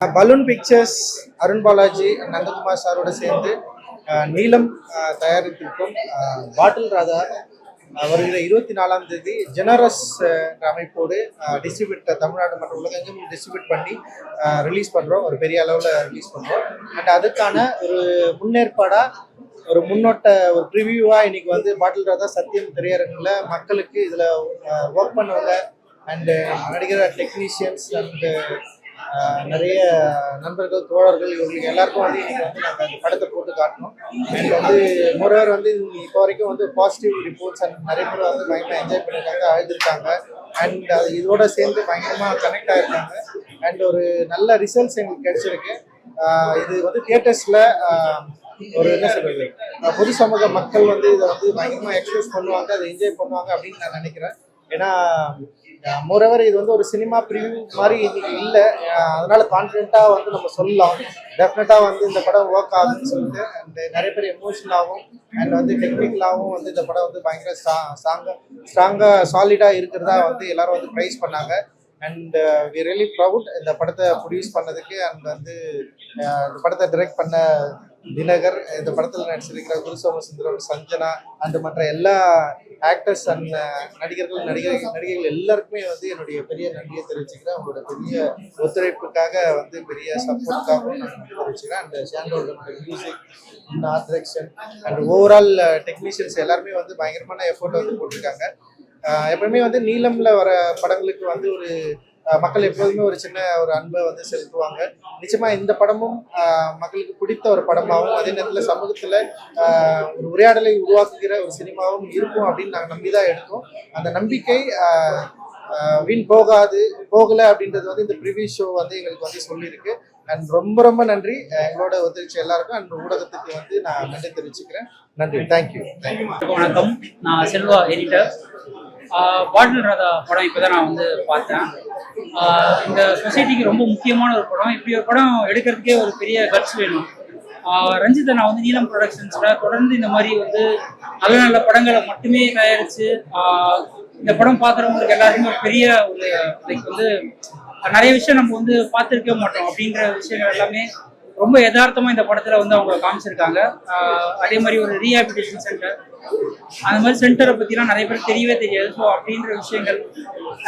Balloon pictures Arun Balaji Nandakumar சாரோட சேர்ந்து நீலம் தயாரித்திருக்கும் பாட்டில் ராதா வருகிற 24ஆம் தேதி ஜெனரஸ் அமைப்போடு டிஸ்ட்ரிபியூட் தமிழ்நாடு மற்றும் உலகெங்கும் டிஸ்ட்ரிபியூட் பண்ணி ரிலீஸ் பண்ணுறோம். ஒரு பெரிய அளவில் ரிலீஸ் பண்ணுறோம். அண்ட் அதுக்கான ஒரு முன்னேற்பாடாக ஒரு முன்னோட்ட ஒரு ப்ரிவியூவாக இன்னைக்கு வந்து பாட்டில் ராதா சத்தியம் திரையரங்கில் மக்களுக்கு இதில் ஒர்க் பண்ணுவாங்க அண்டு நடிகர் டெக்னீஷியன்ஸ் அண்டு நிறைய நண்பர்கள் தோழர்கள் இவங்களுக்கு எல்லாருக்கும் வந்து இன்னைக்கு வந்து நாங்கள் அந்த படத்தை போட்டு காட்டணும். அண்ட் வந்து மோரோவர் வந்து இப்போ வரைக்கும் வந்து பாசிட்டிவ் ரிப்போர்ட்ஸ் அண்ட் நிறைய பேர் வந்து பயங்கரமாக என்ஜாய் பண்ணியிருக்காங்க, அழுதுருக்காங்க. அண்ட் அது இதோட சேர்ந்து பயங்கரமாக கனெக்ட் ஆகிருக்காங்க. அண்ட் ஒரு நல்ல ரிசல்ட்ஸ் எங்களுக்கு கிடைச்சிருக்கு. இது வந்து தியேட்டர்ஸில் ஒரு என்ன சொல்றது, பொது சமூக மக்கள் வந்து இதை வந்து பயங்கரமாக எக்ஸ்பிரஸ் பண்ணுவாங்க, அதை என்ஜாய் பண்ணுவாங்க அப்படின்னு நான் நினைக்கிறேன். ஏன்னா மோரோவர் இது வந்து ஒரு சினிமா ப்ரிவியூ மாதிரி இன்னைக்கு இல்லை, அதனால கான்ஃபிடென்ட்டாக வந்து நம்ம சொல்லலாம் டெஃபினட்டாக வந்து இந்த படம் ஒர்க் ஆகுதுன்னு சொல்லிட்டு. அண்ட் நிறைய பேர் எமோஷனலாகவும் அண்ட் வந்து டெக்னிக்கலாகவும் வந்து இந்த படம் வந்து பயங்கர ஸ்ட்ராங்காக சாலிடாக இருக்கிறதா வந்து எல்லாரும் வந்து ப்ரைஸ் பண்ணாங்க. அண்ட் வி ரியலி ப்ரவுட் இந்த படத்தை ப்ரொடியூஸ் பண்ணதுக்கு. அண்ட் வந்து இந்த படத்தை டைரக்ட் பண்ண தினகர், இந்த படத்தில் நடிச்சிருக்கிற குரு சோமசுந்தரம், சஞ்சனா அண்ட் மற்ற எல்லா ஆக்டர்ஸ் அண்ட் நடிகைகள் எல்லாருக்குமே வந்து என்னுடைய பெரிய நன்றியை தெரிவிச்சுக்கிறேன். அவங்களோட பெரிய ஒத்துழைப்புக்காக வந்து பெரிய சப்போர்ட்டுக்காகவும் நான் தெரிவிச்சுக்கிறேன். அண்ட் ஷாண்டோட music and art direction and overall technicians எல்லாருமே வந்து பயங்கரமான எஃபோர்ட் வந்து போட்டிருக்காங்க. எப்பவுமே வந்து நீலம்ல வர படங்களுக்கு வந்து ஒரு மக்கள் எப்போதுமே ஒரு சின்ன ஒரு அன்பை வந்து செலுத்துவாங்க. நிச்சயமா இந்த படமும் மக்களுக்கு பிடித்த ஒரு படமாகவும் அதே நேரத்தில் சமூகத்தில் ஒரு உரையாடலை உருவாக்குகிற ஒரு சினிமாவும் இருக்கும் அப்படின்னு நாங்கள் நம்பி தான் எடுத்தோம். அந்த நம்பிக்கை வீண் போகலை அப்படின்றது வந்து இந்த ப்ரிவியூ ஷோ வந்து எங்களுக்கு வந்து சொல்லியிருக்கு. அண்ட் ரொம்ப ரொம்ப நன்றி எங்களோட ஒத்துழைச்ச எல்லாருக்கும். அண்ட் ஊடகத்துக்கு வந்து நான் நன்றி தெரிவிச்சுக்கிறேன். நன்றி, தேங்க்யூ. வணக்கம், நான் செல்வா எடிட்டர். பாட்டில் ராதா படம் இப்போ தான் நான் வந்து பார்த்தேன். இந்த சொசைட்டிக்கு ரொம்ப முக்கியமான ஒரு படம். இப்படி ஒரு படம் எடுக்கிறதுக்கே ஒரு பெரிய கட்ஸ் வேணும். ரஞ்சித்தை நான் வந்து நீலம் ப்ரொடக்ஷன்ஸில் தொடர்ந்து இந்த மாதிரி வந்து நல்ல நல்ல படங்களை மட்டுமே தயாரித்து இந்த படம் பார்க்குறவங்களுக்கு எல்லாருமே ஒரு பெரிய ஒரு லைக் வந்து நிறைய விஷயம் நம்ம வந்து பார்த்துருக்க மாட்டோம் அப்படின்ற விஷயங்கள் எல்லாமே ரொம்ப யதார்த்தமாக இந்த படத்தில் வந்து அவங்க காமிச்சிருக்காங்க. அதே மாதிரி ஒரு ரீஹாபிலிட்டேஷன் சென்டர், அந்த மாதிரி சென்டரை பற்றிலாம் நிறைய பேருக்கு தெரியவே தெரியாது. ஸோ அப்படின்ற விஷயங்கள்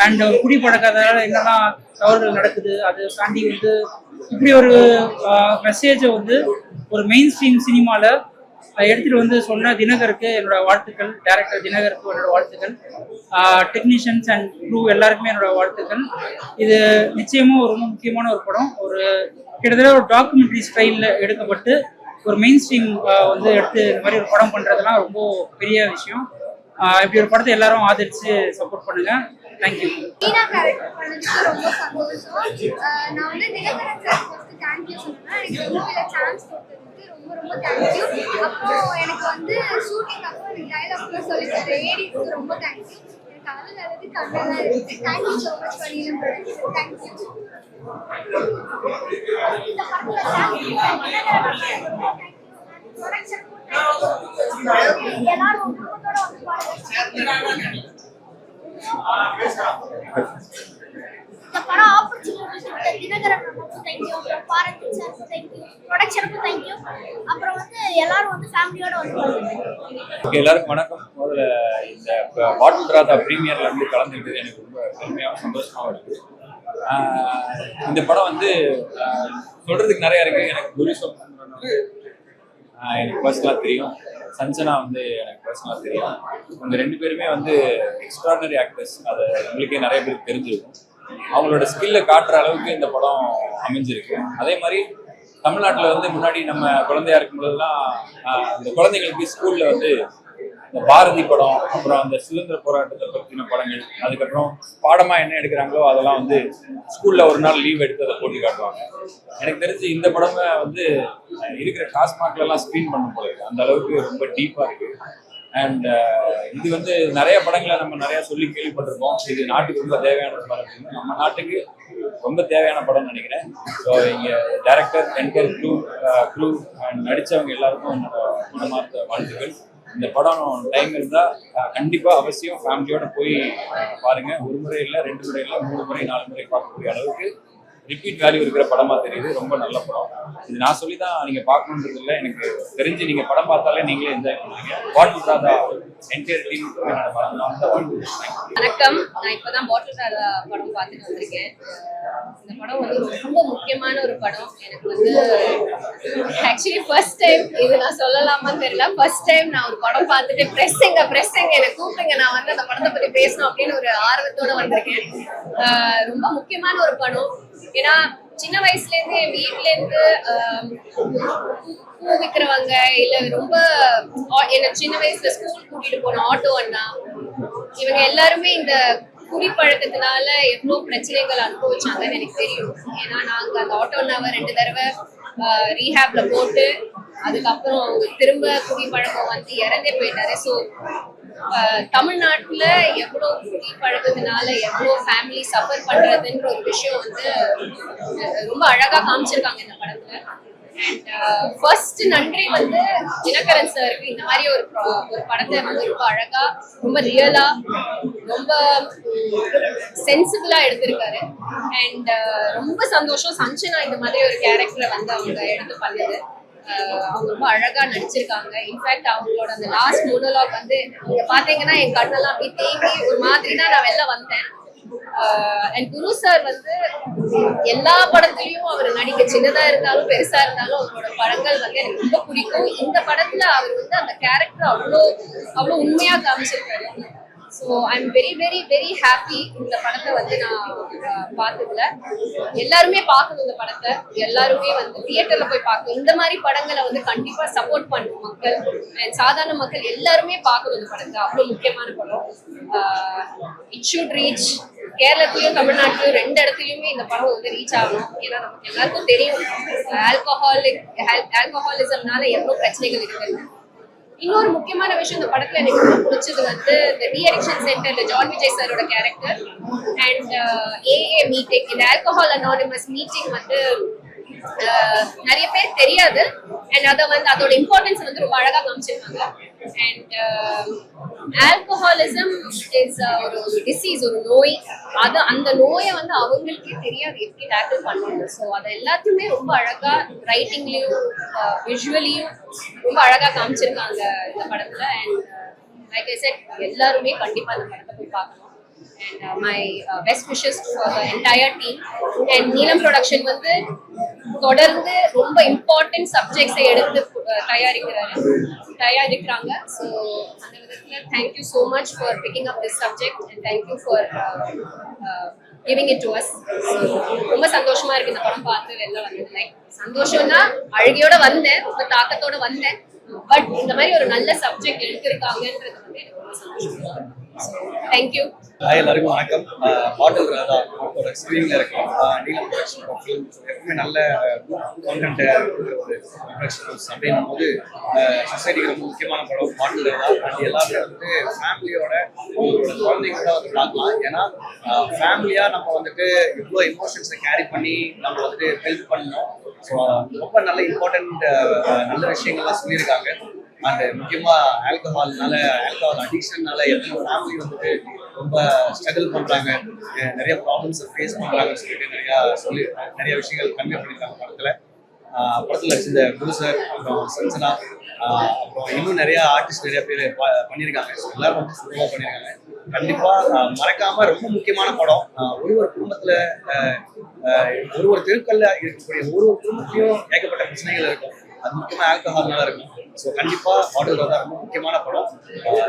அண்ட் குடிப்பழக்காததால் என்னெல்லாம் தவறுகள் நடக்குது, அதை தாண்டி வந்து இப்படி ஒரு மெசேஜை வந்து ஒரு மெயின் ஸ்ட்ரீம் சினிமாவில் எடுத்துகிட்டு வந்து சொன்ன தினகருக்கு என்னோட வாழ்த்துக்கள், டைரக்டர் தினகருக்கு என்னோட வாழ்த்துக்கள், டெக்னீஷியன்ஸ் அண்ட் க்ரூ எல்லாருக்குமே என்னோட வாழ்த்துக்கள். இது நிச்சயமாக ரொம்ப முக்கியமான ஒரு படம். ஒரு கிட்டத்தட்ட ஒரு டாக்குமெண்ட்ரி ஸ்டைலில் எடுக்கப்பட்டு ஒரு மெயின் ஸ்ட்ரீம் வந்து எடுத்து இந்த மாதிரி ஒரு படம் பண்ணுறதுலாம் ரொம்ப பெரிய விஷயம். இப்படி ஒரு படத்தை எல்லாரும் ஆதரித்து சப்போர்ட் பண்ணுங்க. தேங்க்யூ. ரொம்ப தேங்க்யூ. அப்புறம் எனக்கு வந்து ஷூட்டிங் அப்போ எனக்கு டைலாக்லாம் சொல்லி தர ஏடிக்கு ரொம்ப தேங்க்யூ. எனக்கு அதில் அளவுக்கு கண்ணெல்லாம் இருக்குது. தேங்க்யூ ஸோ மச் ஃபார் நீலம் ப்ரொடக்ஷன். தேங்க்யூ. இந்த படத்தில் எல்லாரும் குடும்பத்தோட வந்து பாருங்க. இந்த படம் ஆப்பர்ச்சுனிட்டி தினகரன் தேங்க்யூ, அப்புறம் பாரதி சார் தேங்க்யூ, ப்ரொடக்ஷனுக்கும் தேங்க்யூ. அப்புறம் வந்து எல்லாரும் வந்து ஃபேமிலியோட வந்து பாருங்க. எல்லாருக்கும் வணக்கம். முதல்ல இந்த பாட்டில் ராதா ப்ரீமியர்ல வந்து கலந்துக்கிட்டு எனக்கு ரொம்ப பெருமையாகவும் சந்தோஷமாகவும் இருக்கு. இந்த படம் வந்து சொல்றதுக்கு நிறைய இருக்கு. எனக்கு குரு சோமசுந்தரன் வந்து எனக்கு பர்சனலாக தெரியும், சஞ்சனா வந்து எனக்கு பர்சனலாக தெரியும். அவங்க ரெண்டு பேருமே வந்து எக்ஸ்ட்ராடனரி ஆக்டர்ஸ். அதை உங்களுக்கே நிறைய பேருக்கு தெரிஞ்சிருக்கும். அவங்களோட ஸ்கில்லை காட்டுற அளவுக்கு இந்த படம் அமைஞ்சிருக்கு. அதே மாதிரி தமிழ்நாட்டில் வந்து முன்னாடி நம்ம குழந்தையா இருக்கும்போதெல்லாம் இந்த குழந்தைங்களுக்கு ஸ்கூலில் வந்து இந்த பாரதி படம், அப்புறம் அந்த சுதந்திர போராட்டத்தை பற்றின படங்கள், அதுக்கப்புறம் பாடமாக என்ன எடுக்கிறாங்களோ அதெல்லாம் வந்து ஸ்கூலில் ஒரு நாள் லீவ் எடுத்து அதை போட்டி காட்டுவாங்க. எனக்கு தெரிஞ்சு இந்த படமே வந்து இருக்கிற டாஸ்மாக்லாம் ஸ்க்ரீன் பண்ண போல இருக்கு. அந்த அளவுக்கு ரொம்ப டீப்பாக இருக்குது. அண்ட் இது வந்து நிறைய படங்களை நம்ம நிறைய சொல்லி கேள்விப்பட்டிருக்கோம். இது நாட்டுக்கு ரொம்ப தேவையான படம், நம்ம நாட்டுக்கு ரொம்ப தேவையான படம்னு நினைக்கிறேன். ஸோ இங்கே டைரக்டர், என்கர் க்ரூ அண்ட் நடித்தவங்க எல்லாருக்கும் என்னோட குணமார்ந்த வாழ்த்துக்கள். இந்த படம் டைம் இருந்தால் கண்டிப்பாக அவசியம் ஃபேமிலியோட போய் பாருங்கள். ஒரு முறை இல்லை, 2 முறை இல்லை, 3 முறை 4 முறை பார்க்கக்கூடிய அளவுக்கு ரிப்பீட் வேல்யூ இருக்கிற படமா தெரியுது. ரொம்ப நல்ல படம். இது நான் சொல்லி தான் நீங்க பார்க்கணுன்றது இல்லை, எனக்கு தெரிஞ்சு நீங்க படம் பார்த்தாலே நீங்களே என்ஜாய் பண்ணுவீங்க. பாட்டில் ராதா என்டையர் டீமுக்கும் என்னோட வாழ்த்து. வணக்கம். நான் இப்பதான் பாட்டில் ராதா படம் பார்த்துட்டு வந்திருக்கேன். இந்த படம் வந்து ரொம்ப முக்கியமான ஒரு படம். எனக்கு வந்து ஆக்சுவலி ஃபர்ஸ்ட் டைம், இது நான் சொல்லலாமான்னு தெரியல, ஃபர்ஸ்ட் டைம் நான் ஒரு படம் பார்த்துட்டு ப்ரெஸ் எங்க என்னை கூப்பிடுங்க, நான் வந்து அந்த படத்தை பத்தி பேசணும் அப்படின்னு ஒரு ஆர்வத்தோட வந்திருக்கேன். ரொம்ப முக்கியமான ஒரு படம். ஏன்னா சின்ன வயசுல இருந்து என் வீட்டுல இருந்து பூ விற்கிறவங்க இல்ல ரொம்ப என்ன சின்ன வயசுல ஸ்கூல் கூட்டிட்டு போன ஆட்டோ அண்ணா, இவங்க எல்லாருமே இந்த குடிப்பழக்கத்தினால எவ்வளோ பிரச்சனைகள் அனுபவிச்சாங்கன்னு எனக்கு தெரியும். ஏன்னா நாங்க அந்த ஆட்டோ அண்ணாவை 2 தடவை ரீஹேப்ல போட்டு அதுக்கப்புறம் அவங்க திரும்ப குடிப்பழக்கம் வந்து இறந்தே போயிட்டாரு. ஸோ தமிழ்நாட்டுல எவ்வளோ குடிப்பழக்கத்தினால எவ்வளோ ஃபேமிலி சஃபர் பண்றதுன்ற ஒரு விஷயம் வந்து ரொம்ப அழகா காமிச்சிருக்காங்க இந்த படத்துல. அண்ட் ஃபர்ஸ்ட் நன்றி வந்து தினகரன் சாருக்கு. இந்த மாதிரி ஒரு படத்தை வந்து ரொம்ப அழகா, ரொம்ப ரியலா, ரொம்ப சென்சிபிளா எடுத்திருக்காரு. அண்ட் ரொம்ப சந்தோஷம் சஞ்சனா இந்த மாதிரி ஒரு கேரக்டரை வந்து அவங்க எடுத்து பண்ணது. அவங்க ரொம்ப அழகா நடிச்சிருக்காங்க. இன்ஃபேக்ட் அவங்களோட அந்த லாஸ்ட் மோனோலாக் வந்து நீங்க பாத்தீங்கன்னா என் கண்ணெல்லாம் அப்படி தேங்கி ஒரு மாதிரி தான் நான் வெளில வந்தேன். அண்ட் குரு சார் வந்து எல்லா படத்துலயும் அவர் நடிக்க, சின்னதா இருந்தாலும் பெருசா இருந்தாலும் அவரோட படங்கள் வந்து எனக்கு ரொம்ப பிடிக்கும். இந்த படத்துல அவர் வந்து அந்த கேரக்டர் அவ்வளோ உண்மையா காமிச்சிருக்காரு. So I'm very very very happy. இந்த படத்தை வந்து நான் பார்த்ததுல எல்லாருமே பார்க்கணும். இந்த படத்தை எல்லாருமே வந்து தியேட்டர்ல போய் பார்க்கணும். இந்த மாதிரி படங்களை வந்து கண்டிப்பா சப்போர்ட் பண்ணணும் மக்கள் அண்ட் சாதாரண மக்கள் எல்லாருமே பார்க்கணும் இந்த படத்தை. அவ்வளோ முக்கியமான படம். இட் ஷுட் ரீச் கேரளத்திலயும் தமிழ்நாட்டிலயும் 2 இடத்துலயுமே இந்த படம் வந்து ரீச் ஆகணும். ஏன்னா நமக்கு எல்லாருக்கும் தெரியும் ஆல்கஹாலிசம்னால எவ்வளோ பிரச்சனைகள் இருக்கு. இன்னொரு முக்கியமான விஷயம் இந்த படத்துல எனக்கு ரொம்ப பிடிச்சது வந்து இந்த டி அடிக்ஷன் சென்டர்ல ஜான் விஜய் சாரோட கேரக்டர் அண்ட் ஏஏ மீட்டிங், இந்த ஆல்கஹால் அனானிமஸ் மீட்டிங் வந்து நிறைய பேர் தெரியாது. அண்ட் அதை வந்து அதோட இம்பார்ட்டன்ஸ் வந்து ரொம்ப அழகா காமிச்சிருக்காங்க. அண்ட் ஆல்கஹாலிசம் இஸ் ஒரு டிசீஸ், ஒரு நோய். அந்த நோயை வந்து அவங்களுக்கே தெரியாது எப்படி டேக்கிள் பண்ணுவாங்க. ஸோ அதை எல்லாத்தையுமே ரொம்ப அழகா ரைட்டிங்லயும் விஷுவலியும் ரொம்ப அழகா காமிச்சிருக்காங்க இந்த படத்துல. அண்ட் லைக் ஐ செட் எல்லாருமே கண்டிப்பா இந்த படத்தை போய் பார்க்கணும். And my best wishes for the entire team. And நீலம் ப்ரொடக்ஷன் வந்து தொடர்ந்து ரொம்ப இம்பார்ட்டன்ட் சப்ஜெக்ட்ஸை எடுத்து தயாரிக்கிறாங்க. ஸோ அந்த விதத்தில் thank you so much for picking up this subject and thank you for giving it to us. So ரொம்ப சந்தோஷமா இருக்கு இந்த படம் பார்த்து வெளில வந்தது. லைக் சந்தோஷம்னா அழுகையோட வந்தேன், ரொம்ப தாக்கத்தோட வந்தேன். பட் இந்த மாதிரி ஒரு நல்ல சப்ஜெக்ட் எடுத்திருக்காங்கன்றது வந்து எனக்கு ரொம்ப சந்தோஷமா இருக்கு. தேங்க்யூ. எல்லாருக்கும் வணக்கம். பாட்டில் ராதா அவரோட ஸ்க்ரீனில் இருக்கும் நீலம் ப்ரொடக்ஷன் ஃபிலிம்ஸ் எப்பவுமே நல்ல கான்டென்ட் ஒரு ப்ரொடக்ஷன்ஸ் அப்படின்னும் போது சொசைட்டிக்கு ரொம்ப முக்கியமான படம் பாட்டில் ராதா. அண்ட் எல்லாருமே வந்து ஃபேமிலியோட அவங்களோட குழந்தைங்களோட வந்து பார்க்கலாம். ஏன்னா ஃபேமிலியாக நம்ம வந்துட்டு இவ்வளோ எமோஷன்ஸை கேரி பண்ணி நம்ம வந்துட்டு ஹெல்ப் பண்ணணும். ஸோ ரொம்ப நல்ல இம்பார்ட்டண்ட் நல்ல விஷயங்கள்லாம் சொல்லியிருக்காங்க. அண்ட் முக்கியமாக ஆல்கஹால் அடிக்ஷன்னால எத்தனை ஃபேமிலி வந்துட்டு ரொம்ப ஸ்ட்ரகிள் பண்ணுறாங்க, நிறைய ப்ராப்ளம்ஸை ஃபேஸ் பண்ணுறாங்கன்னு சொல்லிட்டு நிறைய விஷயங்கள் கன்வே பண்ணியிருக்காங்க படத்தில் இந்த குரு சார், அப்புறம் சஞ்சனா, அப்புறம் இன்னும் நிறைய ஆர்டிஸ்ட் நிறைய பேர் பண்ணியிருக்காங்க. ஸோ எல்லாரும் ரொம்ப சூப்பராக பண்ணியிருக்காங்க. கண்டிப்பாக மறக்காம ரொம்ப முக்கியமான படம். ஒரு குடும்பத்தில் ஒரு தெருக்கல்ல இருக்கக்கூடிய ஒரு குடும்பத்திலையும் ஏகப்பட்ட பிரச்சனைகள் இருக்கும். அது முக்கியமாக ஆல்கஹால்னால இருக்கும். ஸோ கண்டிப்பாக பாட்டில் ராதா ரொம்ப முக்கியமான படம்.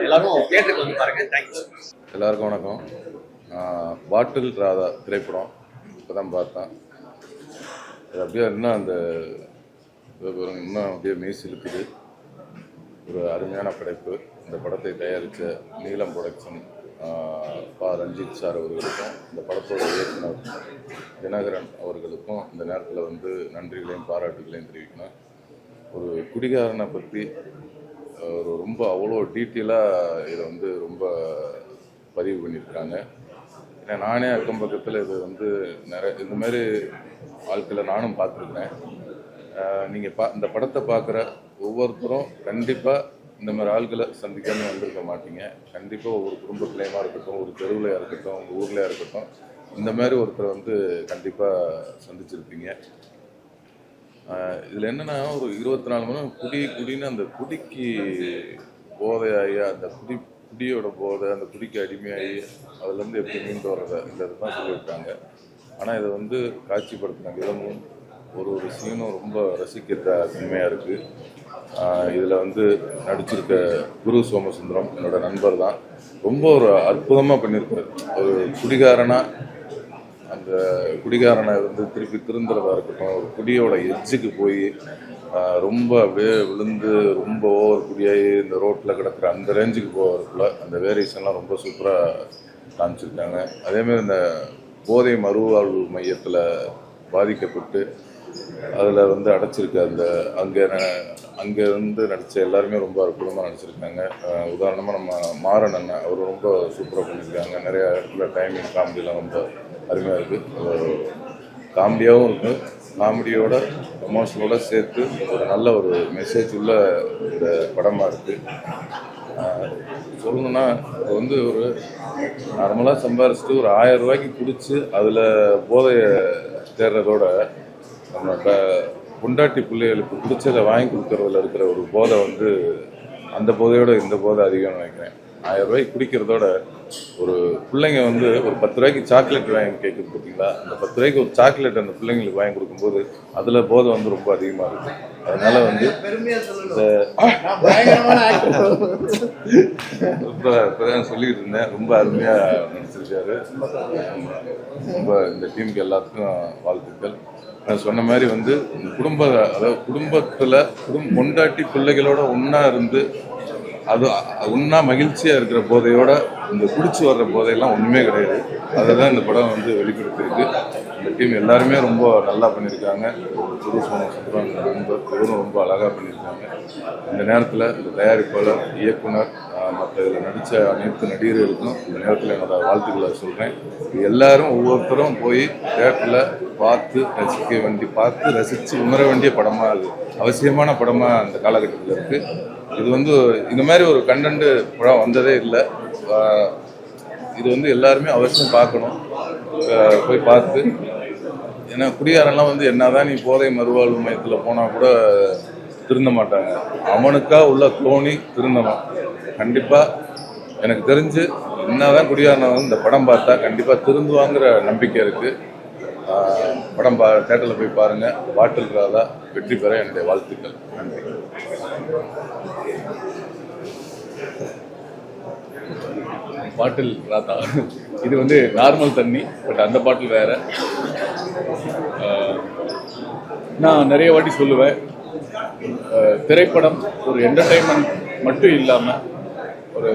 எல்லாரும் தியேட்டருக்கு வந்து பாருங்க. தேங்க்யூ. எல்லாருக்கும் வணக்கம். பாட்டில் ராதா திரைப்படம் இப்போ தான் பார்த்தேன். அது அப்படியே இன்னும் அந்த இன்னும் அப்படியே மெய்ஸ் இருக்குது. ஒரு அருமையான படைப்பு. இந்த படத்தை தயாரித்த நீலம் ப்ரொடக்ஷன் பா ரஞ்சித் சார் அவர்களுக்கும், இந்த படத்தோட இயக்குனர் தினகரன் அவர்களுக்கும் இந்த நேரத்தில் வந்து நன்றிகளையும் பாராட்டுகளையும் தெரிவிக்கணும். ஒரு குடிகாரனை பற்றி ஒரு ரொம்ப அவ்வளோ டீட்டெயிலாக இதை வந்து ரொம்ப பதிவு பண்ணியிருக்காங்க. ஏன்னா நானே அக்கம் பக்கத்தில் இது வந்து நிறைய இந்த மாதிரி ஆட்களை நானும் பார்த்துருக்குறேன். நீங்கள் இந்த படத்தை பார்க்குற ஒவ்வொருத்தரும் கண்டிப்பாக இந்த மாதிரி ஆட்களை சந்திக்காமல் வந்திருக்க மாட்டீங்க. கண்டிப்பாக ஒவ்வொரு குடும்பத்துலேயுமா இருக்கட்டும், ஒரு தெருவிலையாக இருக்கட்டும், உங்கள் ஊர்லையாக இருக்கட்டும், இந்த மாதிரி ஒருத்தரை வந்து கண்டிப்பாக சந்திச்சிருப்பீங்க. இதில் என்னென்னா ஒரு 24 மணி நேரம் குடின்னு அந்த குடிக்கு போதையாகி அந்த குடியோட போதை அந்த குடிக்கு அடிமையாகி அதுலேருந்து எப்படி மீண்டு வர்றத இந்த இதுதான் சொல்லியிருக்காங்க. ஆனால் இதை வந்து காட்சிப்படுத்தின விதமும் ஒரு சீனும் ரொம்ப ரசிக்கிற தன்மையாக இருக்குது. இதில் வந்து நடிச்சிருக்க குரு சோமசுந்தரம் என்னோட நண்பர் தான். ரொம்ப ஒரு அற்புதமாக பண்ணியிருக்காரு. ஒரு அந்த குடிகாரனை வந்து திருப்பி திருந்துறதா இருக்கட்டும், ஒரு குடியோட எட்ஜுக்கு போய் ரொம்ப அப்படியே விழுந்து ரொம்ப ஓவர் குடியாகி இந்த ரோட்டில் கிடக்கிற அந்த ரேஞ்சுக்கு போகிறதுக்குள்ள அந்த வேரியேஷன்லாம் ரொம்ப சூப்பராக காமிச்சிருக்காங்க. அதேமாதிரி இந்த போதை மறுவாழ்வு மையத்தில் பாதிக்கப்பட்டு அதில் வந்து அடைச்சிருக்க அந்த அங்கே இருந்து நடித்த எல்லாருமே ரொம்ப அற்புதமாக நடிச்சிருக்காங்க. உதாரணமாக நம்ம மாறன் அண்ணன் அவர் ரொம்ப சூப்பராக பண்ணியிருக்காங்க. நிறையா இடத்துல டைமிங் காமெடியெலாம் ரொம்ப அருமையாக இருக்குது. காமெடியாகவும் இருக்குது, காமெடியோட எமோஷனோட சேர்த்து ஒரு நல்ல ஒரு மெசேஜ் உள்ள இந்த படமாக இருக்குது. சொல்லணுன்னா இப்போ வந்து ஒரு நார்மலாக சம்பாரிச்சிட்டு ஒரு 1000 ரூபாய்க்கு குடித்து அதில் போதையை தேடுறதோட நம்ம பொண்டாட்டி பிள்ளைகளுக்கு பிடிச்சதை வாங்கி கொடுக்கறதுல இருக்கிற ஒரு போதை வந்து அந்த போதையோட இந்த போதை அதிகம்னு நினைக்கிறேன். 1000 ரூபாய்க்கு குடிக்கிறதோட ஒரு பிள்ளைங்க வந்து ஒரு 10 ரூபாய்க்கு சாக்லேட் வாங்கி கேட்குது பார்த்தீங்களா, அந்த 10 ரூபாய்க்கு ஒரு சாக்லேட் அந்த பிள்ளைங்களுக்கு வாங்கி கொடுக்கும்போது அதில் போதை வந்து ரொம்ப அதிகமாக இருக்குது. அதனால வந்து இப்போதான் சொல்லிக்கிட்டு இருந்தேன், ரொம்ப அருமையாக நடிச்சிருக்காரு. ரொம்ப இந்த டீமுக்கு எல்லாத்துக்கும் வாழ்த்துக்கள். நான் சொன்ன மாதிரி வந்து அதாவது குடும்பத்தில் பொண்டாட்டி பிள்ளைகளோட ஒன்றா இருந்து அது ஒன்றா மகிழ்ச்சியாக இருக்கிற போதையோட இந்த குடிச்சு வர்ற போதையெல்லாம் ஒன்றுமே கிடையாது. அதை தான் இந்த படம் வந்து வெளிப்படுத்தியிருக்கு. இந்த டீம் எல்லாருமே ரொம்ப நல்லா பண்ணியிருக்காங்க. குரு சோமசுந்தரம் நண்பர் இவரும் ரொம்ப அழகாக பண்ணியிருக்காங்க. இந்த நேரத்தில் இந்த தயாரிப்பாளர், இயக்குனர், மற்ற இதில் நடித்த அனைத்து நடிகர்களுக்கும் இந்த நேரத்தில் என்னோட வாழ்த்துக்களை சொல்கிறேன். எல்லாரும் ஒவ்வொருத்தரும் போய் தேட்டரில் பார்த்து ரசித்து உணர வேண்டிய படமாக, அது அவசியமான படமாக அந்த காலகட்டத்தில் இருக்குது. இது வந்து இந்த மாதிரி ஒரு கண்டென்ட் படம் வந்ததே இல்லை. இது வந்து எல்லாருமே அவசியம் பார்க்கணும். போய் பார்த்து, ஏன்னா குடியாரெல்லாம் வந்து என்னதான் நீ போதை மறுவாழ்வு மையத்தில் போனால் கூட திருந்த மாட்டாங்க. அவனுக்கா உள்ள தோணி திருந்தணும். கண்டிப்பாக எனக்கு தெரிஞ்சு என்னதான் குடியாரனை வந்து இந்த படம் பார்த்தா கண்டிப்பாக திருந்துவாங்கிற நம்பிக்கை இருக்குது. படம் தேட்டரில் போய் பாருங்கள். பாட்டில் ராதா வெற்றி பெற என்னுடைய வாழ்த்துக்கள். நன்றி. பாட்டில் ராதா இது வந்து நார்மல் தண்ணி, பட் அந்த பாட்டில் வேற. நான் நிறைய வாட்டி சொல்லுவேன், திரைப்படம் ஒரு என்டர்டைன்மெண்ட் மட்டும் இல்லாமல் ஒரு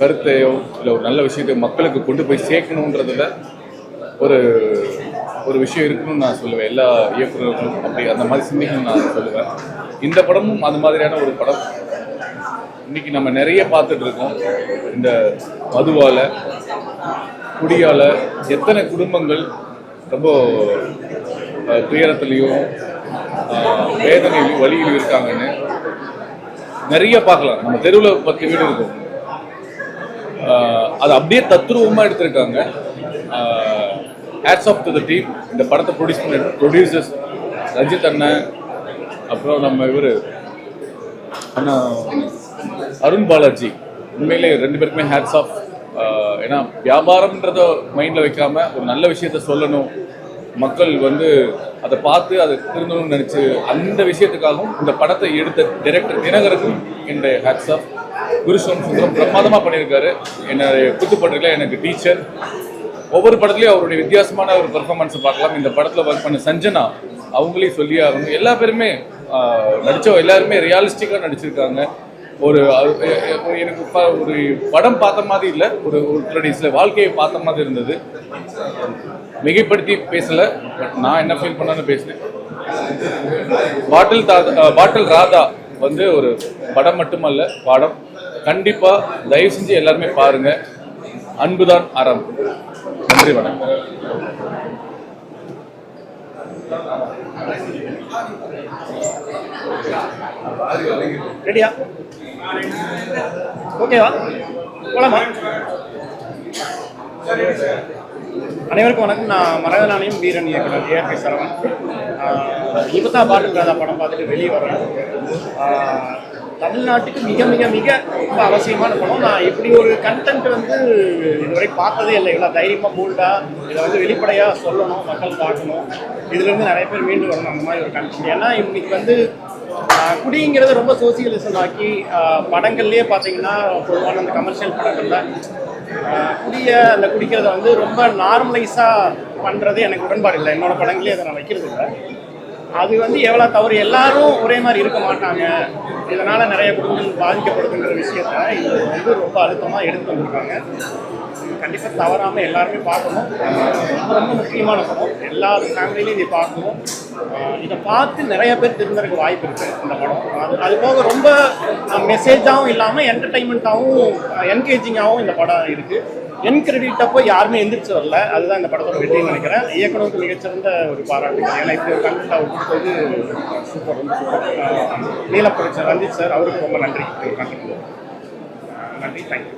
கருத்தையோ இல்லை ஒரு நல்ல விஷயத்தையோ மக்களுக்கு கொண்டு போய் சேர்க்கணுன்றதுல ஒரு விஷயம் இருக்குன்னு நான் சொல்லுவேன். எல்லா இயக்குநர்களும் அப்படி அந்த மாதிரி சிந்திக்கணும்னு நான் சொல்லுவேன். இந்த படமும் அது மாதிரியான ஒரு படம். இன்னைக்கு நம்ம நிறைய பார்த்துட்டு இருக்கோம். இந்த மதுவால், குடியால் எத்தனை குடும்பங்கள் ரொம்ப துயரத்துலேயும் வேதனையிலையும் வழியிலும் இருக்காங்கன்னு நிறைய பார்க்கலாம். நம்ம தெருவில் 10 வீடு இருக்கும். அது அப்படியே தத்ரூபமாக எடுத்திருக்காங்க. Hats off to the team. இந்த படத்தை ப்ரொடியூசர்ஸ் ரஞ்சித் அண்ணன், அப்புறம் நம்ம அண்ணா அருண் பாலாஜி, உண்மையிலே 2 பேருக்குமே ஹேட்ஸ் ஆஃப். ஏன்னா வியாபாரம்ன்றத மைண்டில் வைக்காம ஒரு நல்ல விஷயத்த சொல்லணும், மக்கள் வந்து அதை பார்த்து அதை திருந்தணும்னு நினச்சி அந்த விஷயத்துக்காகவும் இந்த படத்தை எடுத்த டைரக்டர் தினகருக்கும் என்னுடைய ஹேட்ஸ் ஆஃப். குரு சோமசுந்தரம் பிரமாதமாக பண்ணியிருக்காரு. என்னுடைய குத்துப்பட்டிருக்கல எனக்கு டீச்சர். ஒவ்வொரு படத்துலையும் அவருடைய வித்தியாசமான ஒரு பெர்ஃபார்மன்ஸை பார்க்கலாம். இந்த படத்தில் ஒர்க் பண்ண சஞ்சனா, அவங்களையும் சொல்லி ஆகணும். எல்லா பேருமே நடித்த எல்லாருமே ரியாலிஸ்டிக்காக நடிச்சிருக்காங்க. எனக்கு ஒரு படம் பார்த்த மாதிரி இல்லை, ஒரு ட்ரெடிஷனில் வாழ்க்கையை பார்த்த மாதிரி இருந்தது. மிகைப்படுத்தி பேசலை, பட் நான் என்ன ஃபீல் பண்ணான்னு பேசினேன். பாட்டில் ராதா வந்து ஒரு படம் மட்டுமல்ல, பாடம். கண்டிப்பாக தயவு செஞ்சு எல்லாருமே பாருங்க. அன்புதான் அறம். நன்றி, வணக்கம். ரெடியா? ஓகேவா? போலாமா? அனைவருக்கும் வணக்கம். நான் மரகதநாணயம் வீரன் இயக்குனர் ஏஆர்கே சரவணன். இப்போ தான் பாட்டில் ராதா படம் பார்த்துட்டு வெளியே வரேன். தமிழ்நாட்டுக்கு மிக மிக மிக ரொம்ப அவசியமான படம். நான் இப்படி ஒரு கண்டென்ட் வந்து இதுவரை பார்த்ததே இல்லை. இவ்வளோ தைரியமாக போல்டாக இதை வந்து வெளிப்படையாக சொல்லணும், மக்கள் பார்க்கணும், இதுலேருந்து நிறைய பேர் மீண்டு வரணும், அந்த மாதிரி ஒரு கண்டென்ட். ஏன்னா இன்னைக்கு வந்து குடிங்கிறது ரொம்ப சோசியலிசம் ஆக்கி படங்கள்லேயே பார்த்தீங்கன்னா பொதுவான அந்த கமர்ஷியல் படங்களில் அந்த குடிக்கிறத வந்து ரொம்ப நார்மலைஸாக பண்ணுறது எனக்கு உடன்பாடு இல்லை. என்னோட படங்களே அதை நான் வைக்கிறது இல்லை. அது வந்து எவ்வளோ தவறு, எல்லாரும் ஒரே மாதிரி இருக்க மாட்டாங்க, இதனால் நிறைய குடும்பங்கள் பாதிக்கப்படுதுங்கிற விஷயத்த இது வந்து ரொம்ப அழுத்தமாக எடுத்து வந்திருக்காங்க. கண்டிப்பாக தவறாமல் எல்லாருமே பார்க்கணும். ரொம்ப ரொம்ப முக்கியமான படம். எல்லா ஃபேமிலியிலையும் இதை பார்க்கணும். இதை பார்த்து நிறைய பேர் திருந்தறதுக்கு வாய்ப்பு இருக்குது இந்த படம். அது போக ரொம்ப மெசேஜாகவும் இல்லாமல் என்டர்டைன்மெண்ட்டாகவும் என்கேஜிங்காகவும் இந்த படம் இருக்குது. என் கிரெடிட் அப்போ யாருமே எந்திரிச்சு வரல. அதுதான் இந்த படத்தோட வெற்றின்னு நினைக்கிறேன். இயக்குனருக்கு மிகச்சிறந்த ஒரு பாராட்டுகள். ஏன்னா இப்படி ஒரு கண்டென்ட் அவர் கொடுத்தது சூப்பர், ரொம்ப சூப்பர். நீலம் புரட்சர் ரஞ்சித் சார், அவருக்கு ரொம்ப நன்றி. நன்றி, தேங்க்யூ.